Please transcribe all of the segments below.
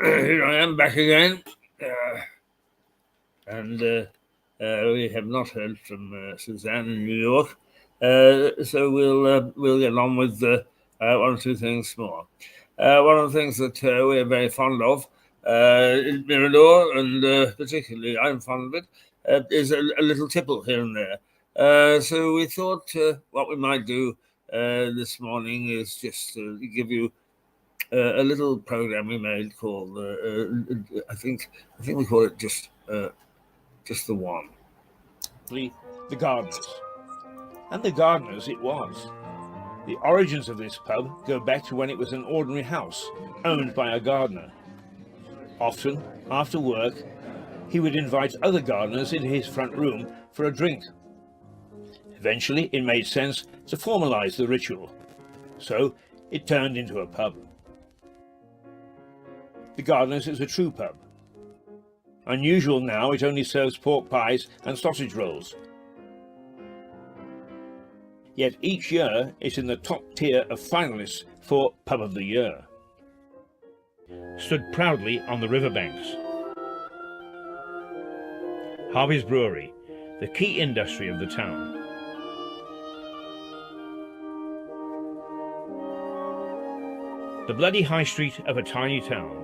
Here I am back again, and we have not heard from Suzanne in New York, so we'll get on with one or two things more. One of the things that we're very fond of in Mirador, and particularly I'm fond of it, is a little tipple here and there. So we thought what we might do this morning is just give you a little program we made called I think we call it just the one. The Gardeners. And the Gardeners it was. The origins of this pub go back to when it was an ordinary house owned by a gardener. Often, after work, he would invite other gardeners into his front room for a drink. Eventually, it made sense to formalize the ritual, so it turned into a pub. The Gardeners is a true pub. Unusual now, it only serves pork pies and sausage rolls. Yet each year it's in the top tier of finalists for Pub of the Year. Stood proudly on the riverbanks. Harvey's Brewery, the key industry of the town. The bloody high street of a tiny town.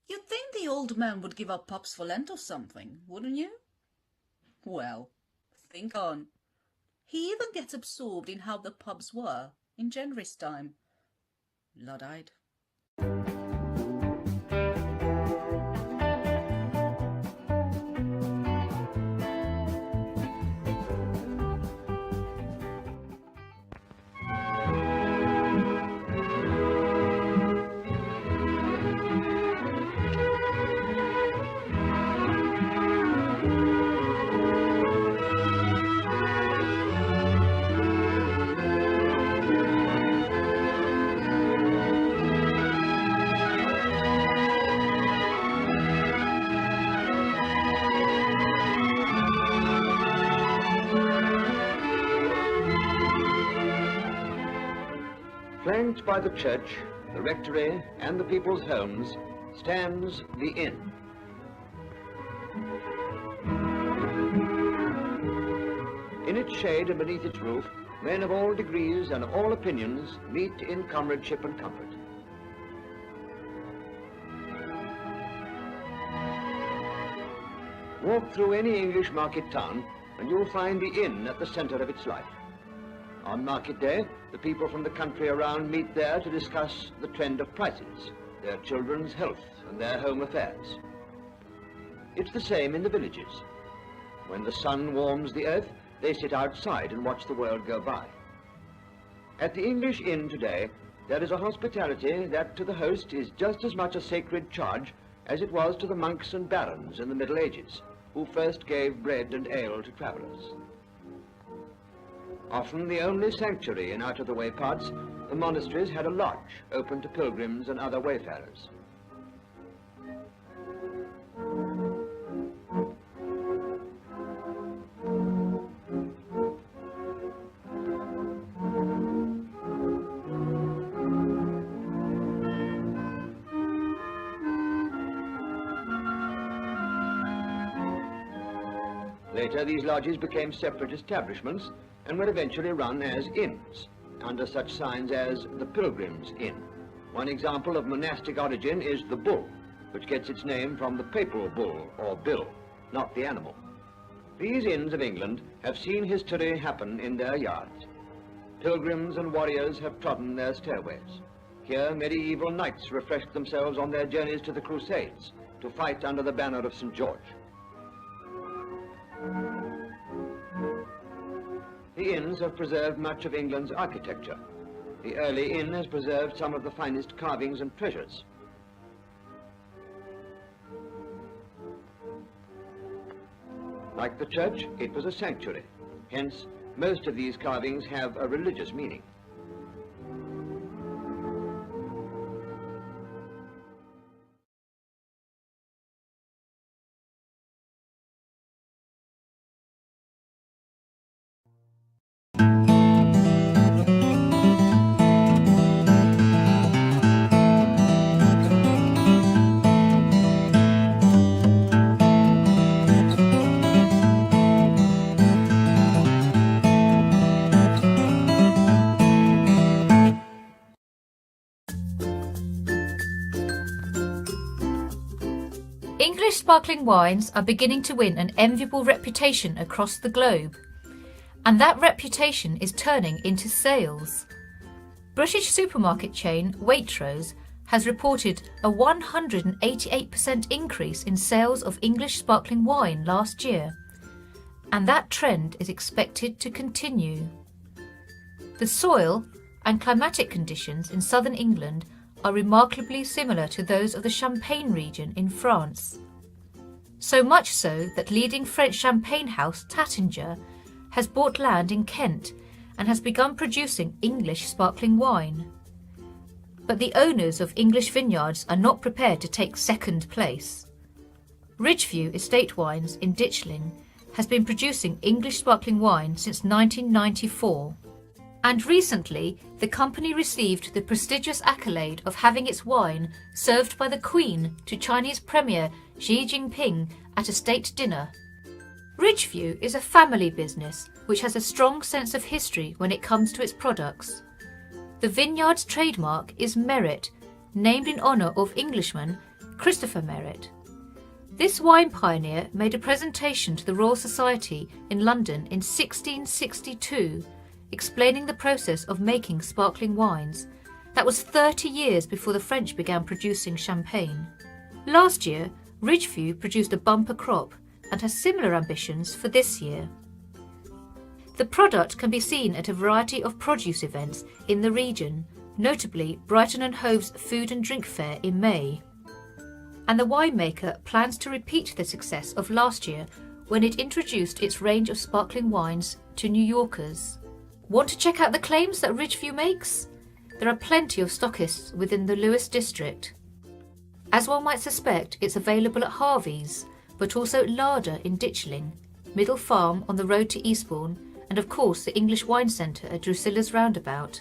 You'd think the old man would give up pubs for Lent or something, wouldn't you? Well, think on. He even gets absorbed in how the pubs were in January's time. Luddite. Flanked by the church, the rectory, and the people's homes, stands the inn. In its shade and beneath its roof, men of all degrees and of all opinions meet in comradeship and comfort. Walk through any English market town, and you'll find the inn at the center of its life. On market day, the people from the country around meet there to discuss the trend of prices, their children's health, and their home affairs. It's the same in the villages. When the sun warms the earth, they sit outside and watch the world go by. At the English inn today, there is a hospitality that to the host is just as much a sacred charge as it was to the monks and barons in the Middle Ages, who first gave bread and ale to travellers. Often the only sanctuary in out-of-the-way parts, the monasteries had a lodge open to pilgrims and other wayfarers. Later, these lodges became separate establishments and were eventually run as inns, under such signs as the Pilgrim's Inn. One example of monastic origin is the Bull, which gets its name from the papal bull, or bill, not the animal. These inns of England have seen history happen in their yards. Pilgrims and warriors have trodden their stairways. Here, medieval knights refreshed themselves on their journeys to the Crusades, to fight under the banner of St. George. The inns have preserved much of England's architecture. The early inn has preserved some of the finest carvings and treasures. Like the church, it was a sanctuary. Hence, most of these carvings have a religious meaning. English sparkling wines are beginning to win an enviable reputation across the globe, and that reputation is turning into sales. British supermarket chain Waitrose has reported a 188% increase in sales of English sparkling wine last year, and that trend is expected to continue. The soil and climatic conditions in southern England are remarkably similar to those of the Champagne region in France. So much so that leading French champagne house Taittinger has bought land in Kent and has begun producing English sparkling wine. But the owners of English vineyards are not prepared to take second place. Ridgeview Estate Wines in Ditchling has been producing English sparkling wine since 1994. And recently, the company received the prestigious accolade of having its wine served by the Queen to Chinese Premier Xi Jinping at a state dinner. Ridgeview is a family business which has a strong sense of history when it comes to its products. The vineyard's trademark is Merit, named in honour of Englishman Christopher Merit. This wine pioneer made a presentation to the Royal Society in London in 1662, explaining the process of making sparkling wines. That was 30 years before the French began producing champagne. Last year, Ridgeview produced a bumper crop and has similar ambitions for this year. The product can be seen at a variety of produce events in the region, notably Brighton and Hove's Food and Drink Fair in May. And the winemaker plans to repeat the success of last year when it introduced its range of sparkling wines to New Yorkers. Want to check out the claims that Ridgeview makes? There are plenty of stockists within the Lewes district. As one might suspect, it's available at Harvey's, but also Larder in Ditchling, Middle Farm on the road to Eastbourne, and of course the English Wine Centre at Drusilla's Roundabout.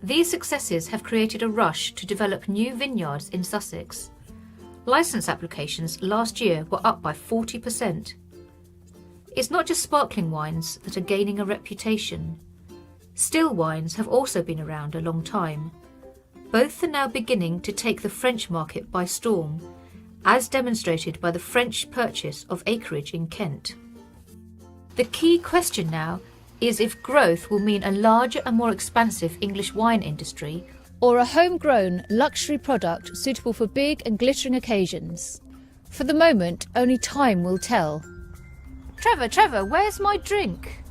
These successes have created a rush to develop new vineyards in Sussex. Licence applications last year were up by 40%. It's not just sparkling wines that are gaining a reputation. Still wines have also been around a long time. Both are now beginning to take the French market by storm, as demonstrated by the French purchase of acreage in Kent. The key question now is if growth will mean a larger and more expansive English wine industry, or a homegrown luxury product suitable for big and glittering occasions. For the moment, only time will tell. Trevor, where's my drink?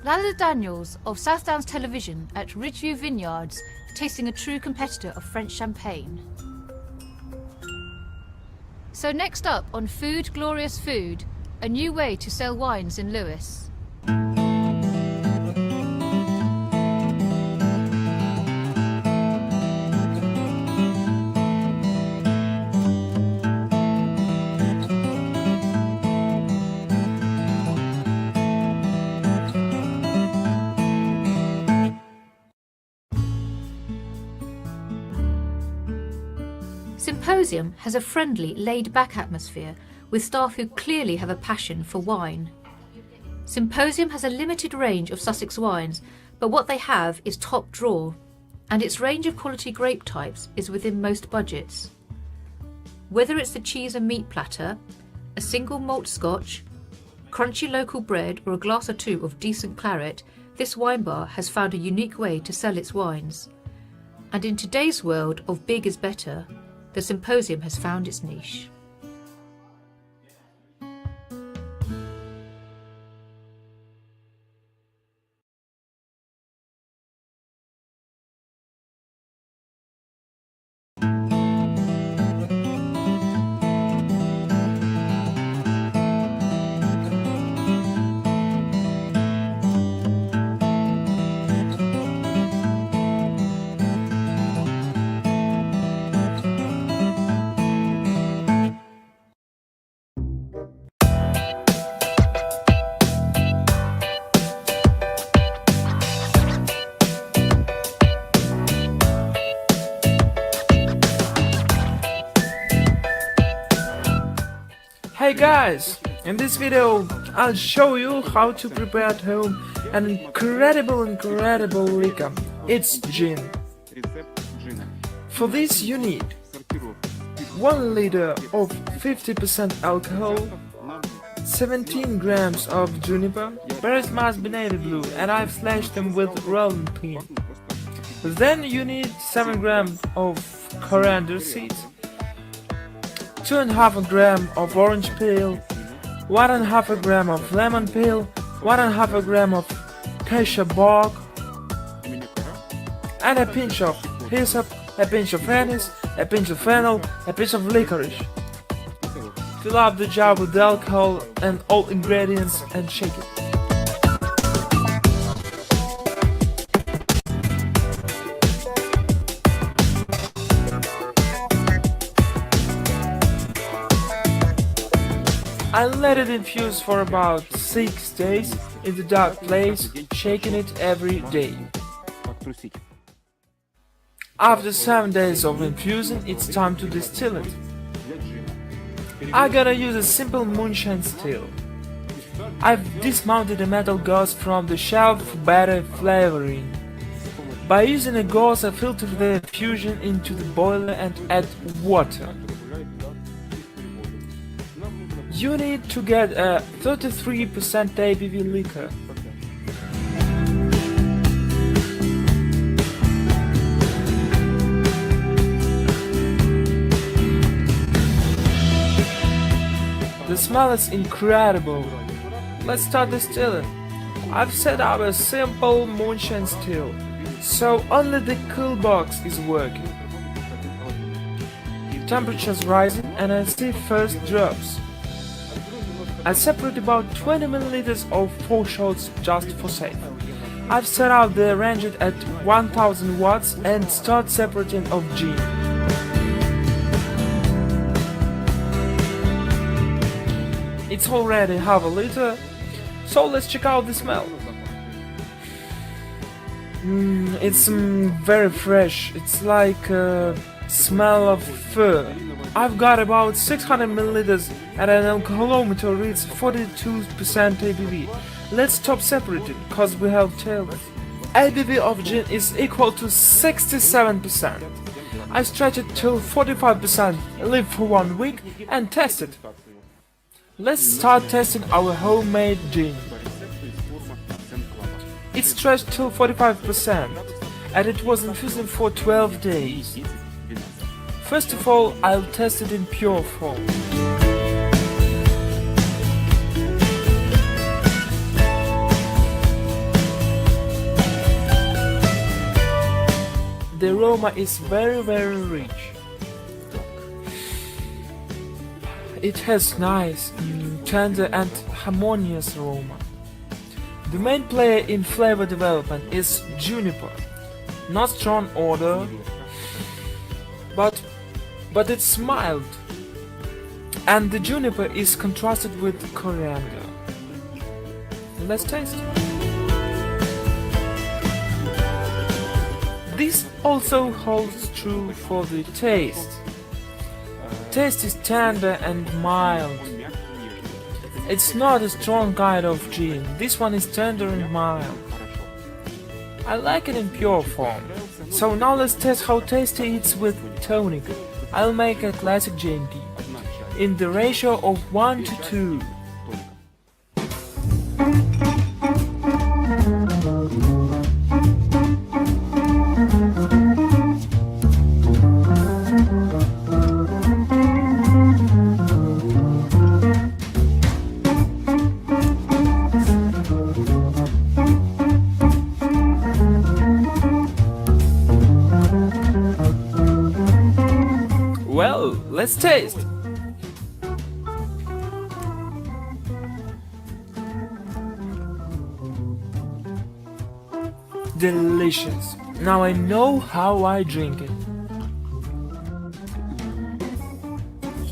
Lalla Daniels of South Downs Television at Ridgeview Vineyards, tasting a true competitor of French champagne. So next up on Food Glorious Food, a new way to sell wines in Lewes. Symposium has a friendly, laid-back atmosphere with staff who clearly have a passion for wine. Symposium has a limited range of Sussex wines, but what they have is top draw, and its range of quality grape types is within most budgets. Whether it's the cheese and meat platter, a single malt scotch, crunchy local bread or a glass or two of decent claret, this wine bar has found a unique way to sell its wines. And in today's world of big is better, the Symposium has found its niche. guys, in this video I'll show you how to prepare at home an incredible liquor. It's gin. For this you need 1 liter of 50% alcohol, 17 grams of juniper, berries must be navy blue and I've slashed them with rolling pin. Then you need 7 grams of coriander seeds, 2.5 gram of orange peel, 1.5 gram of lemon peel, 1.5 gram of cassia bark, and a pinch of hyssop, a pinch of anise, a pinch of fennel, a pinch of licorice. Fill up the jar with alcohol and all ingredients and shake it. I let it infuse for about 6 days in the dark place, shaking it every day. After 7 days of infusing, it's time to distill it. I gotta use a simple moonshine still. I've dismounted a metal gauze from the shelf for better flavoring. By using a gauze, I filter the infusion into the boiler and add water. You need to get a 33% ABV liquor. The smell is incredible. Let's start distilling. I've set up a simple moonshine still, so only the cool box is working. Temperature's rising and I see first drops. I separate about 20 milliliters of 4 shots just for safe. I've set out the range at 1000 watts and start separating of gin. It's already half a liter, so let's check out the smell. It's very fresh, it's like a smell of fur. I've got about 600 milliliters and an alcoholometer reads 42% ABV. Let's stop separating, cause we have tails. ABV of gin is equal to 67%. I stretch it till 45%, leave for 1 week and test it. Let's start testing our homemade gin. It's stretched till 45% and it was infusing for 12 days. First of all, I'll test it in pure form. The aroma is very rich. It has nice, tender and harmonious aroma. The main player in flavor development is juniper. Not strong odor, but it's mild. And the juniper is contrasted with coriander. Let's taste it. This also holds true for the taste. Taste is tender and mild. It's not a strong kind of gin. This one is tender and mild. I like it in pure form. So now let's test how tasty it's with tonic. I'll make a classic gin tea in the ratio of 1 to 2. Well, let's taste! Delicious! Now I know how I drink it.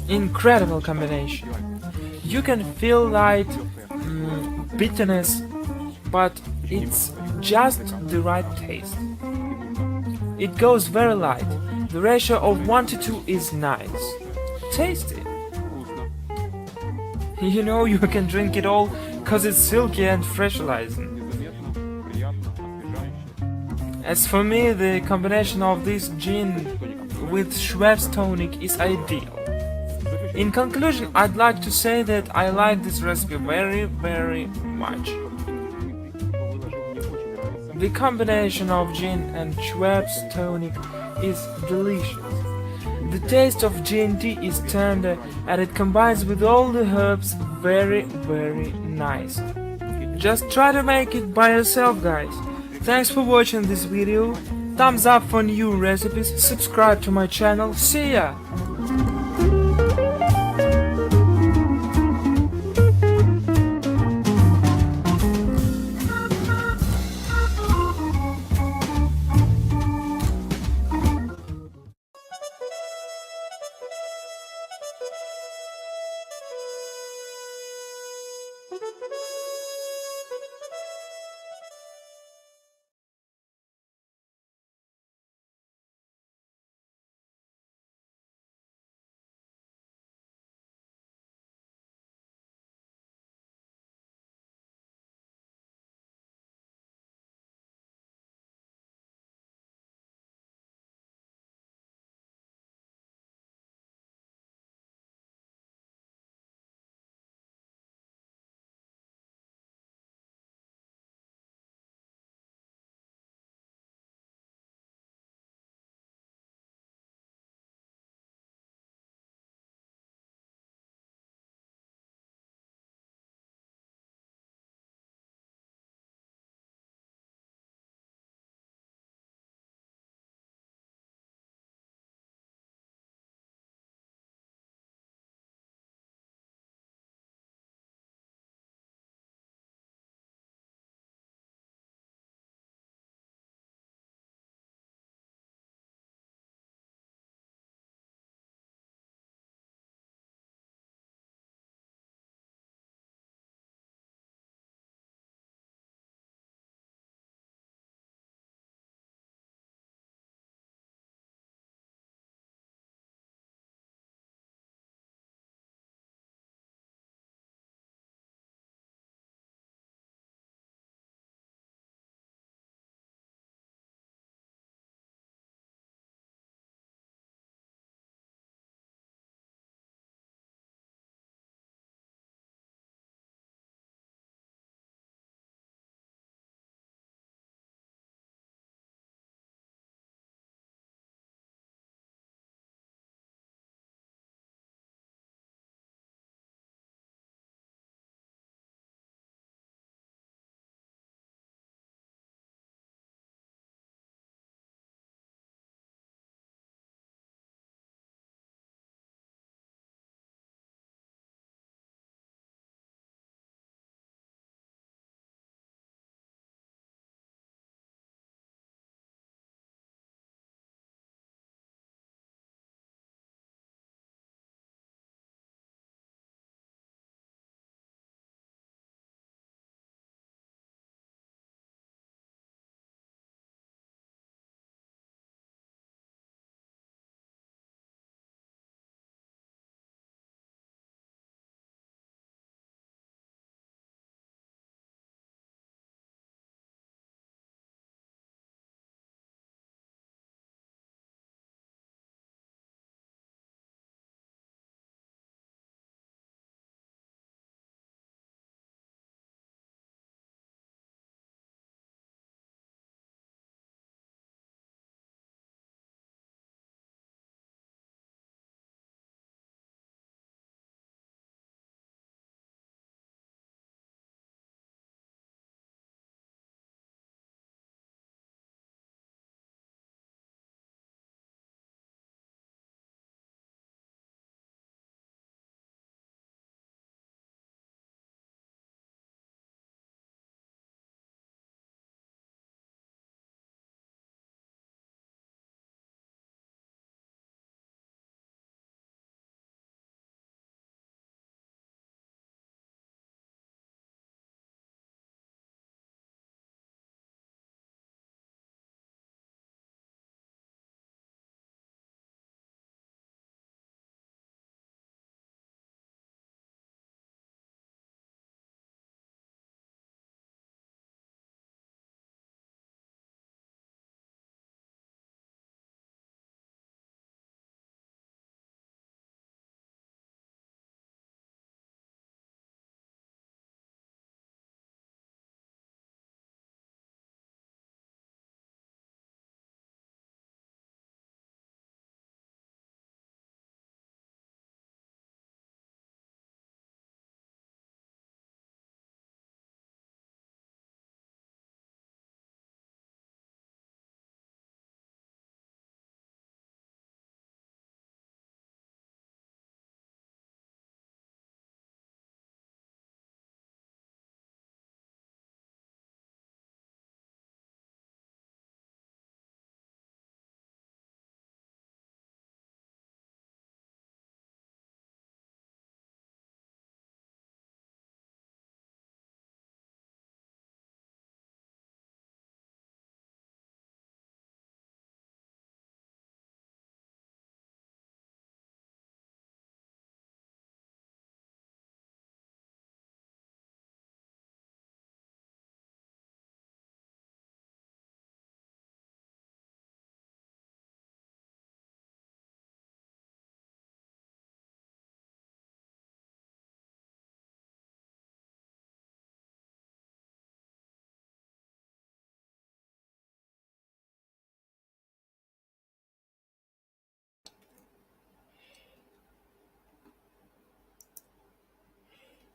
Incredible combination. You can feel light bitterness, but it's just the right taste. It goes very light. The ratio of 1 to 2 is nice. Taste it. You know you can drink it all cause it's silky and freshalizing. As for me, the combination of this gin with Schweppes tonic is ideal. In conclusion, I'd like to say that I like this recipe very, very much. The combination of gin and Schweppes tonic is delicious. The taste of G&T is tender and it combines with all the herbs very, very nice. Just try to make it by yourself, guys. Thanks for watching this video. Thumbs up for new recipes, subscribe to my channel. See ya!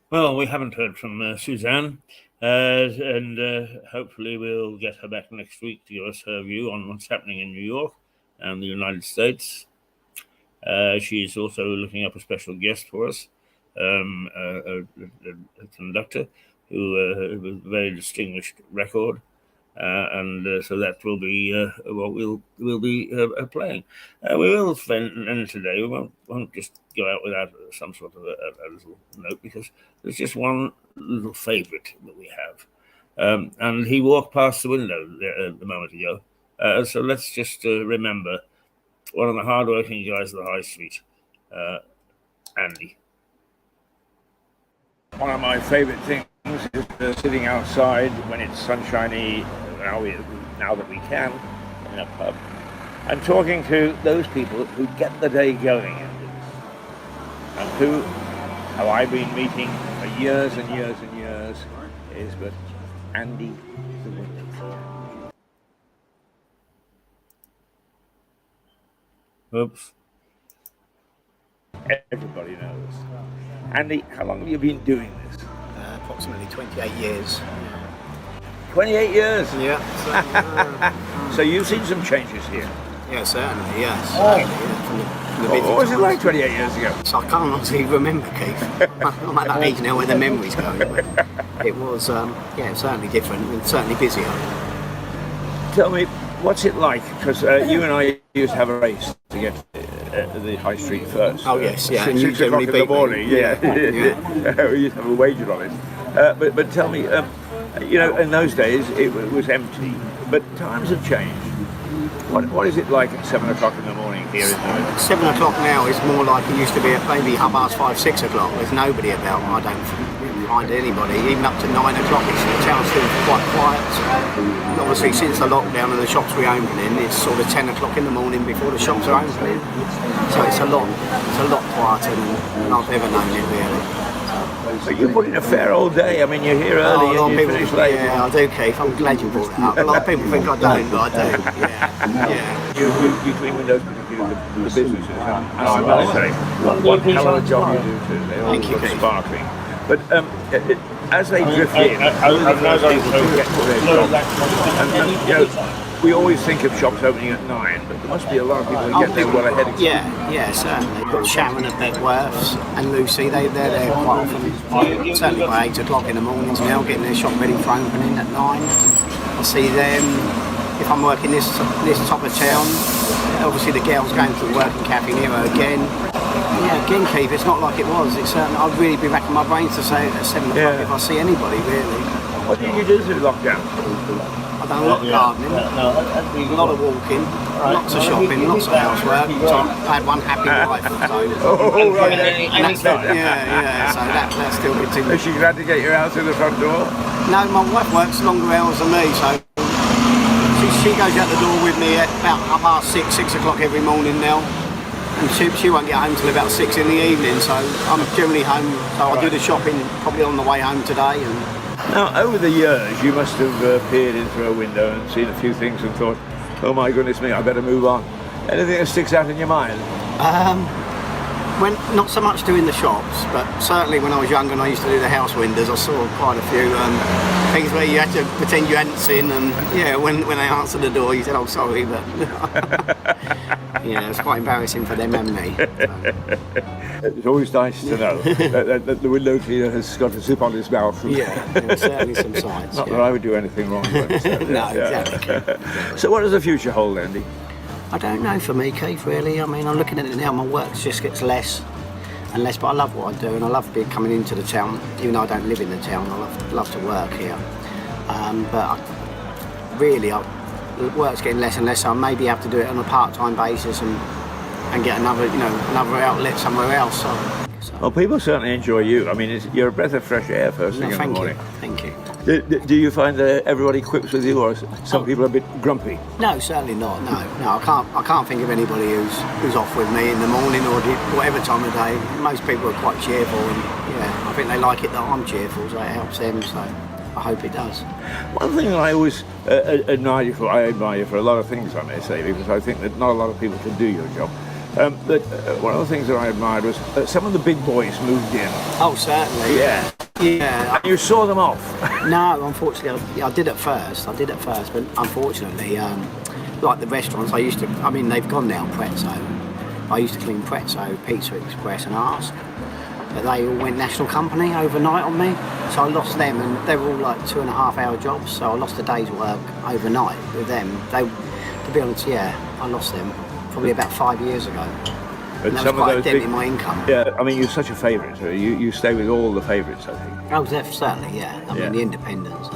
Well, we haven't heard from Suzanne, and hopefully we'll get her back next week to give us her view on what's happening in New York and the United States. She's also looking up a special guest for us, a conductor who with a very distinguished record. And so that will be what we'll be playing. We will end today. We won't just go out without some sort of a little note, because there's just one little favourite that we have, and he walked past the window a moment ago. So let's just remember one of the hard-working guys of the high street, Andy. One of my favourite things is sitting outside when it's sunshiny, now that we can, in a pub, and talking to those people who get the day going, and who have I been meeting for years and years and years, is but Andy the window cleaner. Oops. Everybody knows. Andy, how long have you been doing this? Approximately 28 years. 28 years? Yeah. So you've seen some changes here? Yeah, certainly, yes. What was it like 28 years ago? So I can't honestly remember, Keith. I'm at that age now where the memory's going. But it was, certainly different and certainly busier. Tell me, what's it like? Because you and I used to have a race to get the high street first. Oh yes, yeah. 6 o'clock in the morning. Yeah. We used to have a wager on it. But tell me, in those days it was empty, but times have changed. What is it like at 7 o'clock in the morning here in London? 7 o'clock now is more like it used to be at maybe 5:30, 6 o'clock. There's nobody about. I don't find anybody. Even up to 9 o'clock, the town's still quite quiet. And obviously, since the lockdown and the shops reopening, it's sort of 10 o'clock in the morning before the shops are opening. So it's a lot quieter than I've ever known it really. So you put in a fair old day. I mean, you're here early and you finish late. Yeah, I do, Keith. I'm glad you brought it up. A lot of people think I don't, but I do. Yeah. You clean windows particularly the businesses. And I must say, what hell of a job you do too. They all look sparkling. But as they drift in, I've now got people get to their jobs. And we always think of shops opening at 9, but there must be a lot of people who get there well ahead of time. Yeah, certainly. Got Sharon at Beckworth's and Lucy, they're there quite often. Certainly by 8 o'clock in the mornings now, getting their shop ready for opening at 9. I see them, if I'm working this top of town, obviously the girls going to work in Cafe Nero again. Yeah, again, Keith, it's not like it was. It's I'd really be racking my brains to say at 7 o'clock if I see anybody, really. What did you do through lockdown? I've done a lot of gardening, a lot of walking, lots of shopping, lots of housework. So I had one happy wife. So Right. So that still continues. Is she glad to get you out through the front door? No, my wife works longer hours than me, so she goes out the door with me at about 6 o'clock every morning now. And she won't get home till about 6 in the evening, so I'm generally home. So I do the shopping probably on the way home today. Now, over the years, you must have peered in through a window and seen a few things and thought, oh my goodness me, I better move on. Anything that sticks out in your mind? When not so much doing the shops, but certainly when I was younger and I used to do the house windows, I saw quite a few things where you had to pretend you hadn't seen, and when they answered the door, you said, "Oh, sorry," but it was quite embarrassing for them and me. It's always nice to know that the window cleaner has got a zip on his mouth. Certainly some signs. Not that I would do anything wrong. But, No, exactly. So, what does the future hold, Andy? I don't know for me, Keith, really. I mean, I'm looking at it now, my work just gets less and less, but I love what I do and I love coming into the town, even though I don't live in the town. I love to work here. The work's getting less and less, so I maybe have to do it on a part-time basis and get another outlet somewhere else. So. Well, people certainly enjoy you. I mean, you're a breath of fresh air first thing in the morning. Thank you. Do you find that everybody quips with you, or some people are a bit grumpy? No, certainly not. No, I can't think of anybody who's off with me in the morning or whatever time of day. Most people are quite cheerful, and I think they like it that I'm cheerful, so it helps them. So I hope it does. One thing I always admire you for a lot of things, I may say, because I think that not a lot of people can do your job. But one of the things that I admired was some of the big boys moved in. Oh, certainly. Yeah. Yeah. You saw them off. No, unfortunately, I did at first, but unfortunately, like the restaurants, they've gone now, Prezzo. I used to clean Prezzo, Pizza Express and Ask, but they all went national company overnight on me, so I lost them, and they were all like 2.5 hour jobs, so I lost a day's work overnight with them. To be honest, I lost them probably about 5 years ago. But and that was quite a dent in my income. Yeah, I mean, you're such a favourite. You stay with all the favourites, I think. Oh, certainly, yeah. I mean, the independents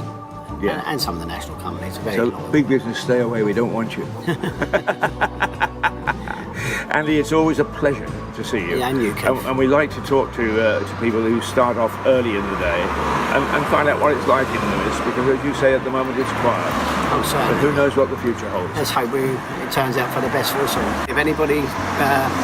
and some of the national companies are very loyal. Big business, stay away. We don't want you. Andy, it's always a pleasure to see you. Yeah, and you, Kev. And we like to talk to people who start off early in the day and find out what it's like in Lewis, because as you say, at the moment it's quiet. Oh, certainly. But who knows what the future holds. Let's hope it turns out for the best for us all. If anybody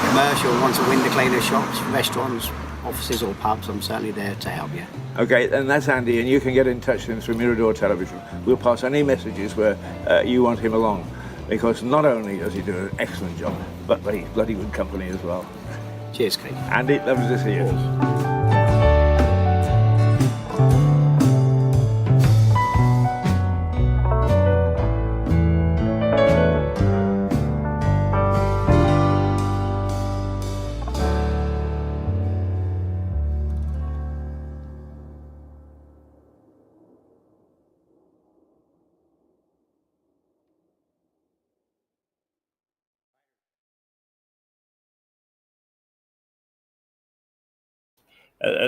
commercial wants a window cleaner, shops, restaurants, offices or pubs, I'm certainly there to help you. Okay, and that's Andy, and you can get in touch with him through Mirador Television. We'll pass any messages where you want him along, because not only does he do an excellent job, but he's bloody good company as well. Cheers, Keith. Andy, lovely to see you.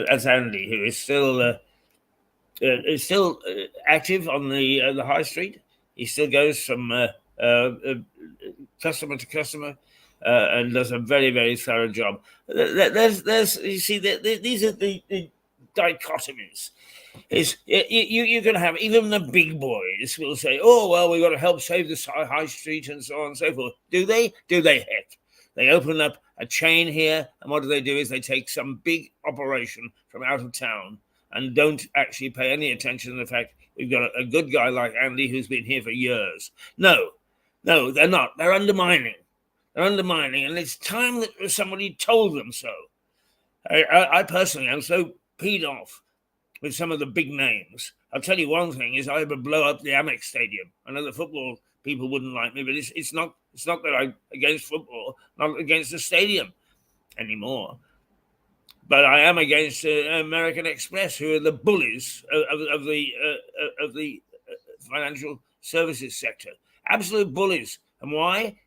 As Andy, who is still active on the high street. He still goes from customer to customer and does a very, very thorough job. You see, these are the dichotomies. You can have even the big boys will say, "Oh well, we've got to help save the high street and so on and so forth." Do they? Do they? Heck, they open up a chain here, and what do? Is they take some big operation from out of town and don't actually pay any attention to the fact we've got a good guy like Andy who's been here for years. No, they're not. They're undermining. And it's time that somebody told them so. I personally am so peed off with some of the big names. I'll tell you one thing: is I would blow up the Amex Stadium. I know the football people wouldn't like me, but it's not that I'm against football, not against the stadium anymore. But I am against American Express, who are the bullies of the financial services sector. Absolute bullies. And why?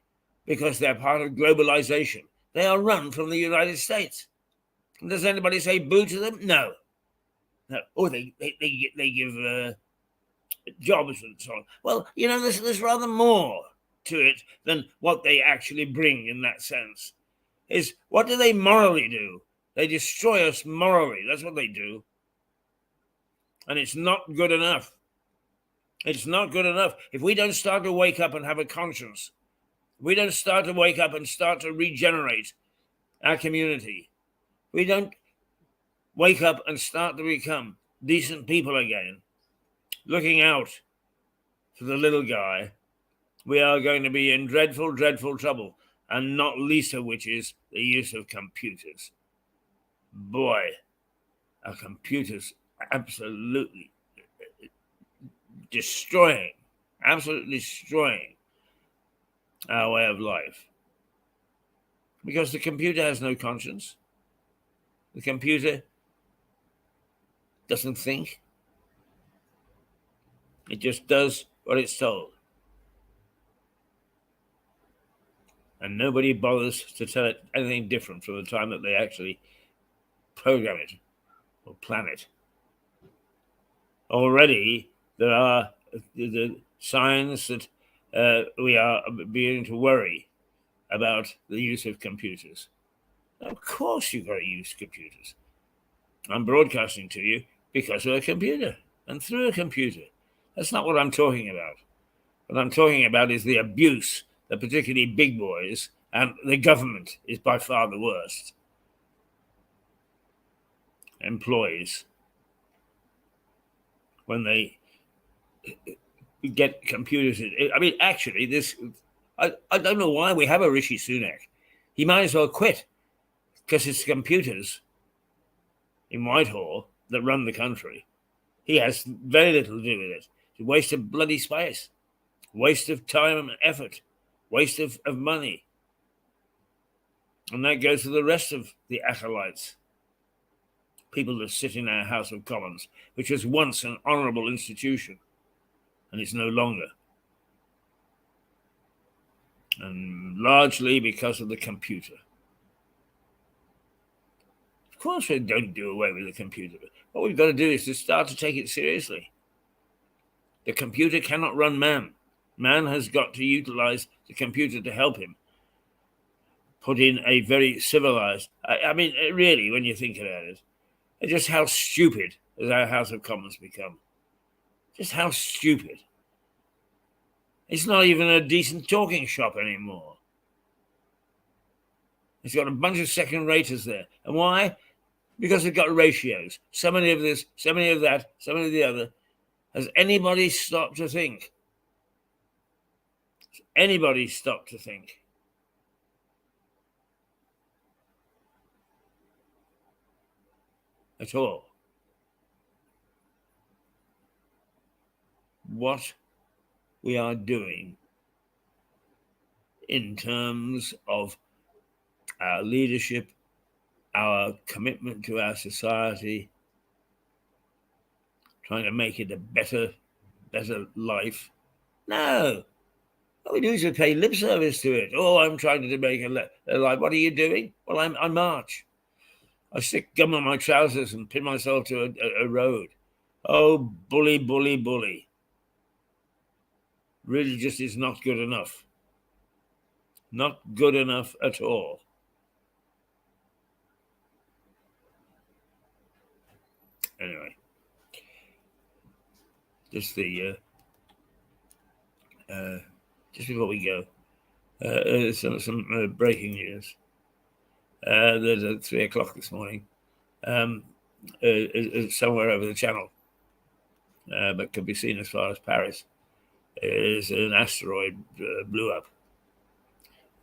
Because they're part of globalization. They are run from the United States. Does anybody say boo to them? No. Or they give jobs and so on. Well, there's rather more to it than what they actually bring in that sense. Is what do they morally do? They destroy us morally. That's what they do. And it's not good enough. It's not good enough. If we don't start to wake up and have a conscience, we don't start to wake up and start to regenerate our community, we don't wake up and start to become decent people again, looking out for the little guy, we are going to be in dreadful, dreadful trouble, and not least of which is the use of computers. Boy, our computers absolutely destroying our way of life. Because the computer has no conscience. The computer doesn't think. It just does what it's told. And nobody bothers to tell it anything different from the time that they actually program it or plan it. Already there are the signs that we are beginning to worry about the use of computers. Of course you've got to use computers. I'm broadcasting to you because of a computer and through a computer. That's not what I'm talking about. What I'm talking about is the abuse that particularly big boys, and the government is by far the worst, employs when they get computers. I mean, actually, I don't know why we have a Rishi Sunak. He might as well quit, because it's computers in Whitehall that run the country. He has very little to do with it. It's a waste of bloody space, waste of time and effort, waste of money. And that goes to the rest of the acolytes, people that sit in our House of Commons, which was once an honourable institution, and it's no longer. And largely because of the computer. Of course we don't do away with the computer. What we've got to do is to start to take it seriously. The computer cannot run man. Man has got to utilize the computer to help him put in a very civilized... I mean, really, when you think about it, just how stupid has our House of Commons become. Just how stupid. It's not even a decent talking shop anymore. It's got a bunch of second-raters there. And why? Because they've got ratios. So many of this, so many of that, so many of the other. Has anybody stopped to think? Has anybody stopped to think? At all? What we are doing in terms of our leadership, our commitment to our society, trying to make it a better life. No. All we do is we pay lip service to it. Oh, I'm trying to make a life. What are you doing? Well, I march. I stick gum on my trousers and pin myself to a road. Oh, bully, bully, bully. Really just is not good enough. Not good enough at all. Anyway, just just before we go, some breaking news. There's at 3 o'clock this morning, somewhere over the channel, but could be seen as far as Paris, is an asteroid blew up.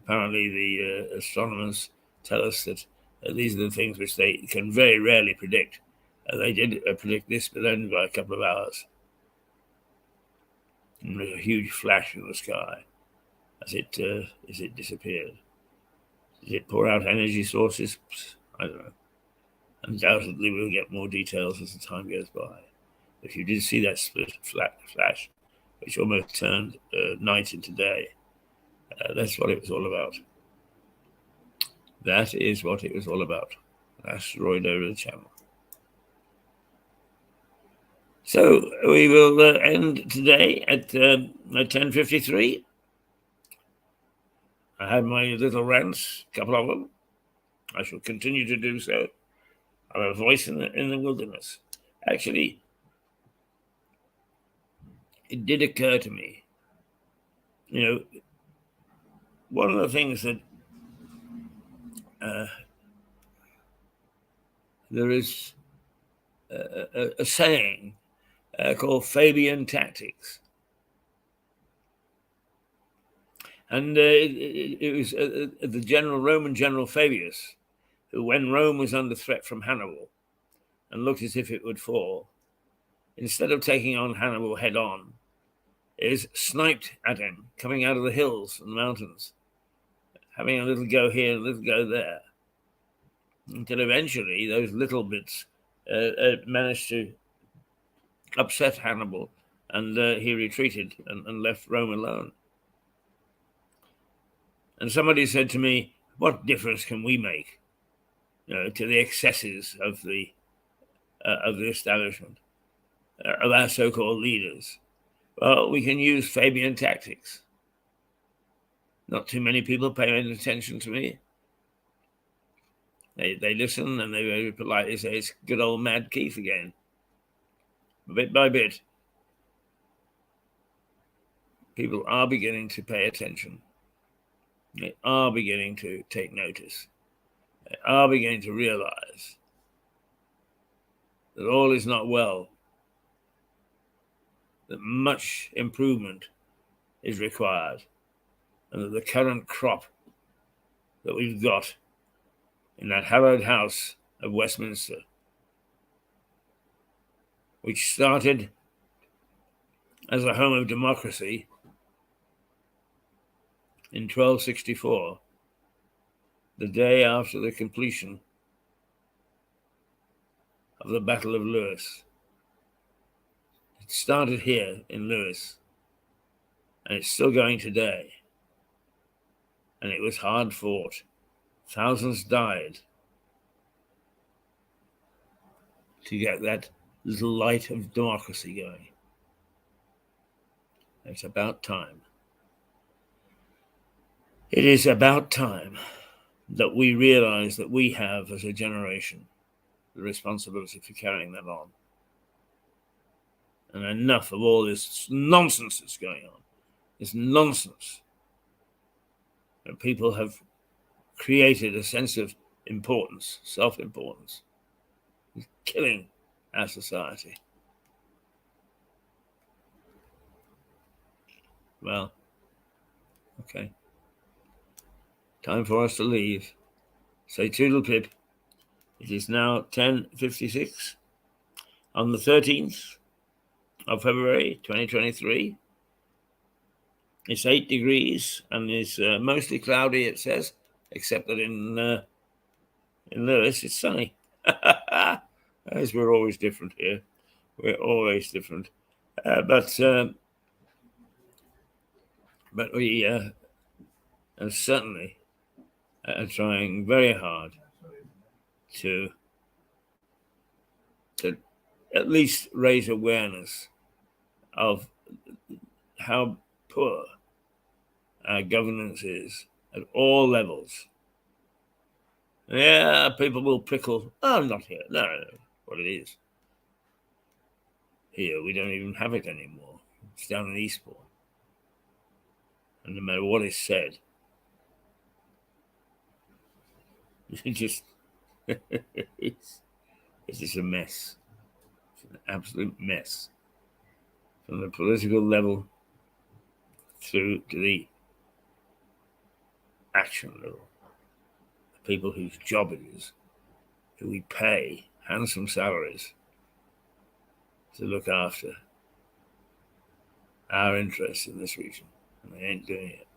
Apparently, the astronomers tell us that these are the things which they can very rarely predict. They did predict this, but only by a couple of hours. And there's a huge flash in the sky as it disappeared. Did it pour out energy sources? I don't know. Undoubtedly, we'll get more details as the time goes by. If you did see that split flash, which almost turned night into day, that's what it was all about. That is what it was all about. An asteroid over the channel. So we will end today at 10:53. I had my little rants, a couple of them. I shall continue to do so. I'm a voice in the wilderness. Actually, it did occur to me, one of the things that there is a saying called Fabian tactics. And it was the Roman general Fabius, who, when Rome was under threat from Hannibal and looked as if it would fall, instead of taking on Hannibal head on, is sniped at him coming out of the hills and the mountains, having a little go here, a little go there, until eventually those little bits managed to upset Hannibal, and he retreated and left Rome alone. And somebody said to me, what difference can we make to the excesses of the establishment, of our so-called leaders? Well, we can use Fabian tactics. Not too many people pay any attention to me. They listen and they very politely say, it's good old Mad Keith again. Bit by bit, people are beginning to pay attention. They are beginning to take notice. They are beginning to realize that all is not well, that much improvement is required, and that the current crop that we've got in that hallowed house of Westminster, which started as a home of democracy in 1264, the day after the completion of the Battle of Lewes. It started here in Lewes, and it's still going today. And it was hard fought. Thousands died to get that little light of democracy going. It's about time. It is about time that we realize that we have, as a generation, the responsibility for carrying that on. And enough of all this nonsense that's going on. This nonsense. And people have created a sense of importance, self-importance. It's killing our society. Well, okay. Time for us to leave. Say toodle pip. It is now 10:56 on the 13th of February 2023. It's 8 degrees and it's mostly cloudy, it says, except that in Lewis it's sunny. As we're always different here. We're always different. But we are certainly trying very hard to at least raise awareness of how poor our governance is at all levels. Yeah, people will prickle. Oh, not here. No, what it is. Here, we don't even have it anymore. It's down in Eastbourne. And no matter what is said, it just, it's just a mess. It's an absolute mess. From the political level through to the action level. The people whose job it is, who we pay handsome salaries to look after our interests in this region. And they ain't doing it.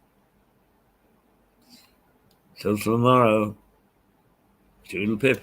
Till tomorrow, toodle pip.